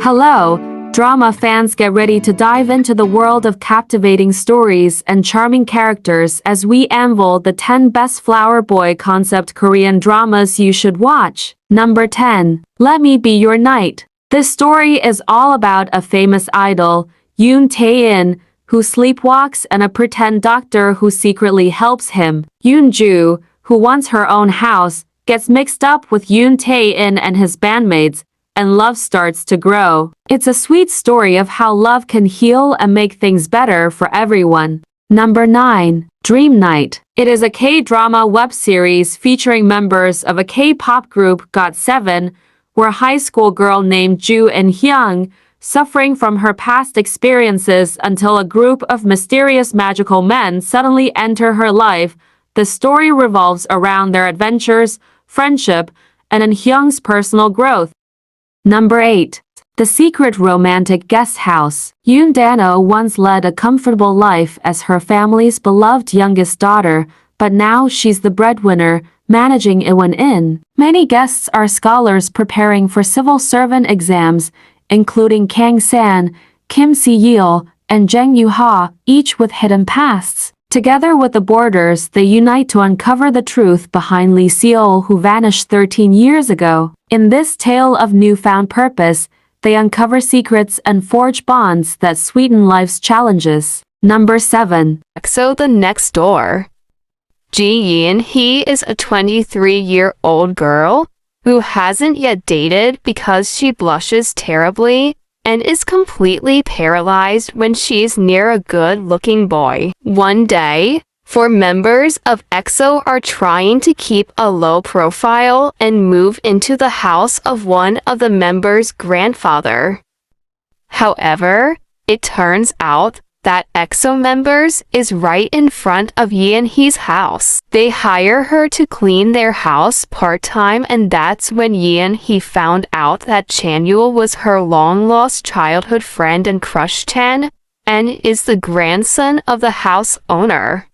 Hello, drama fans, get ready to dive into the world of captivating stories and charming characters as we unveil the 10 best flower boy concept Korean dramas you should watch. Number 10. Let Me Be Your Knight. This story is all about a famous idol, Yoon Tae-in, who sleepwalks, and a pretend doctor who secretly helps him. Yoon-ju, who wants her own house, gets mixed up with Yoon Tae-in and his bandmates, and love starts to grow. It's a sweet story of how love can heal and make things better for everyone. Number 9. Dream Night. It is a K-drama web series featuring members of a K-pop group GOT7, where a high school girl named Ju In-hyung, suffering from her past experiences until a group of mysterious magical men suddenly enter her life. The story revolves around their adventures, friendship, and In-hyung's personal growth. Number 8. The Secret Romantic Guest House. Yoon Dan-oh once led a comfortable life as her family's beloved youngest daughter, but now she's the breadwinner, managing Iwon Inn. Many guests are scholars preparing for civil servant exams, including Kang San, Kim Si-yeol, and Jang Yoo-ha, each with hidden pasts. Together with the boarders, they unite to uncover the truth behind Lee Seol, who vanished 13 years ago. In this tale of newfound purpose, they uncover secrets and forge bonds that sweeten life's challenges. Number 7. EXO The Next Door. Ji Yeon-hee is a 23-year-old girl who hasn't yet dated because she blushes terribly and is completely paralyzed when she's near a good-looking boy. One day, four members of EXO are trying to keep a low profile and move into the house of one of the members' grandfather. However, it turns out that EXO members is right in front of Yeon-hee's house. They hire her to clean their house part-time, and that's when Yeon-hee found out that Chanyeol was her long-lost childhood friend and crush Chan, and is the grandson of the house owner.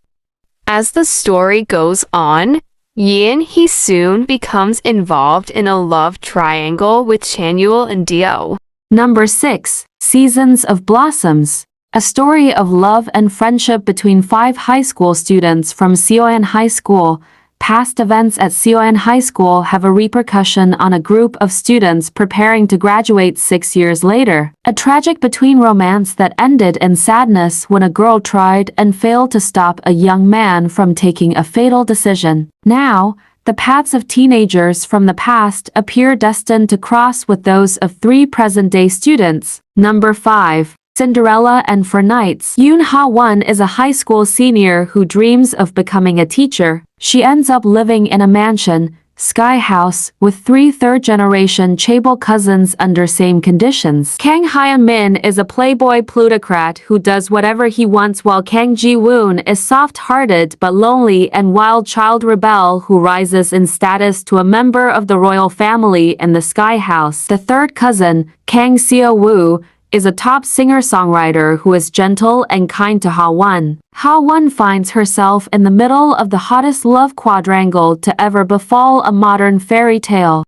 As the story goes on, Yeon-hee soon becomes involved in a love triangle with Chanyeol and Dio. Number 6. Seasons of Blossoms. A story of love and friendship between 5 high school students from Seoan High School. Past events at Seoan High School have a repercussion on a group of students preparing to graduate 6 years later. A tragic between romance that ended in sadness when a girl tried and failed to stop a young man from taking a fatal decision. Now, the paths of teenagers from the past appear destined to cross with those of 3 present-day students. Number 5. Cinderella and For Nights. Yoon Ha-won is a high school senior who dreams of becoming a teacher. She ends up living in a mansion, Sky House, with 3 third-generation chaebol cousins under same conditions. Kang Hye-min is a playboy plutocrat who does whatever he wants, while Kang Ji-woon is soft-hearted but lonely and wild child rebel who rises in status to a member of the royal family in the Sky House. The third cousin, Kang Seo-woo, is a top singer-songwriter who is gentle and kind to Ha-won. Ha-won finds herself in the middle of the hottest love quadrangle to ever befall a modern fairy tale.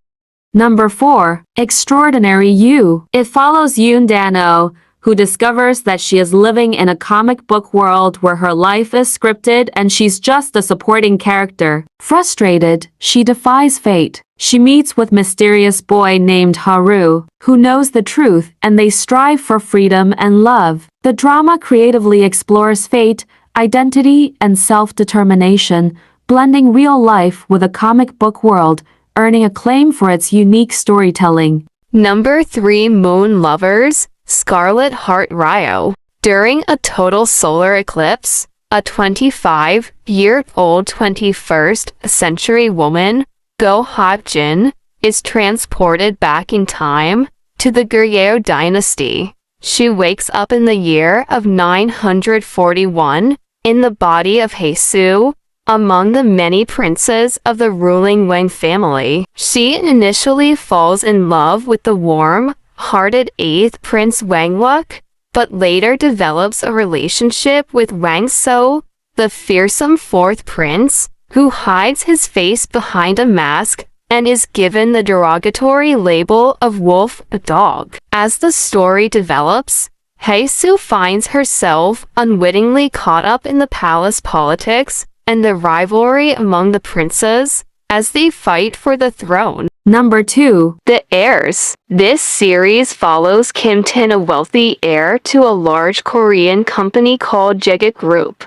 Number 4. Extraordinary You. It follows Yoon Dan-oh, who discovers that she is living in a comic book world where her life is scripted and she's just a supporting character. Frustrated, she defies fate. She meets with mysterious boy named Haru, who knows the truth, and they strive for freedom and love. The drama creatively explores fate, identity, and self-determination, blending real life with a comic book world, earning acclaim for its unique storytelling. Number 3. Moon Lovers. Scarlet Heart Ryo. During a total solar eclipse, a 25-year-old 21st century woman, Go Ha-jin, is transported back in time to the Goryeo dynasty. She wakes up in the year of 941 in the body of Haesu, among the many princes of the ruling Wang family. She initially falls in love with the warm-hearted 8th Prince Wang Wook, but later develops a relationship with Wang So, the fearsome 4th prince, who hides his face behind a mask and is given the derogatory label of wolf dog. As the story develops, Hae-soo finds herself unwittingly caught up in the palace politics and the rivalry among the princes as they fight for the throne. Number 2. The Heirs. This series follows Kim Tin, a wealthy heir to a large Korean company called Jeget Group.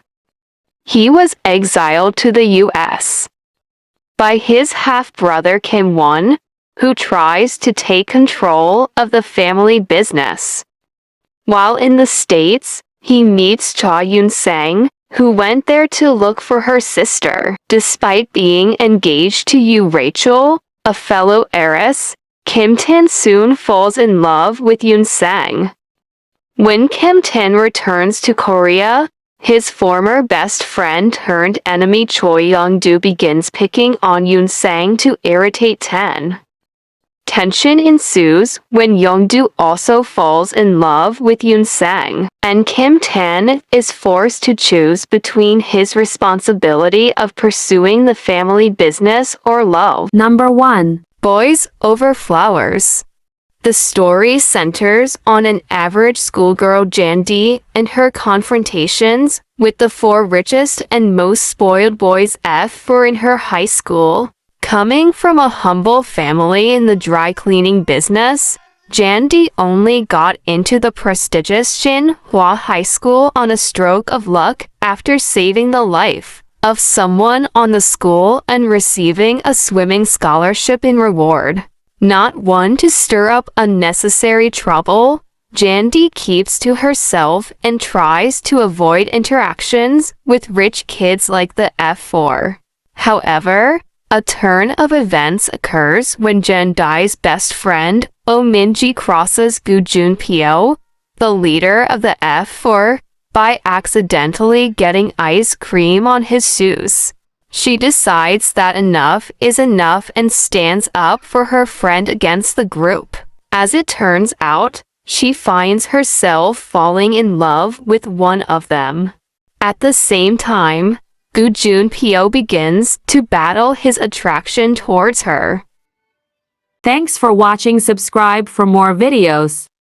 He was exiled to the U.S. by his half-brother Kim Won, who tries to take control of the family business. While in the States, he meets Cha Yoon-sang, who went there to look for her sister. Despite being engaged to Yoo Rachel, a fellow heiress, Kim Tin soon falls in love with Yoon-sang. When Kim Tin returns to Korea, his former best friend turned enemy Choi Young-do begins picking on Yoon-sang to irritate Tin. Tension ensues when Young-do also falls in love with Yoon-sang, and Kim Tin is forced to choose between his responsibility of pursuing the family business or love. Number 1. Boys Over Flowers. The story centers on an average schoolgirl Jandy and her confrontations with the 4 richest and most spoiled boys for in her high school. Coming from a humble family in the dry cleaning business, Jandy only got into the prestigious Shinhwa High School on a stroke of luck after saving the life of someone on the school and receiving a swimming scholarship in reward. Not one to stir up unnecessary trouble, Jandy keeps to herself and tries to avoid interactions with rich kids like the F4. However, a turn of events occurs when Jandy's best friend, Oh Min-ji, crosses Gu Jun-pyo, the leader of the F4, by accidentally getting ice cream on his shoes. She decides that enough is enough and stands up for her friend against the group. As it turns out, she finds herself falling in love with one of them. At the same time, Gu Jun-pyo begins to battle his attraction towards her. Thanks for watching. Subscribe for more videos.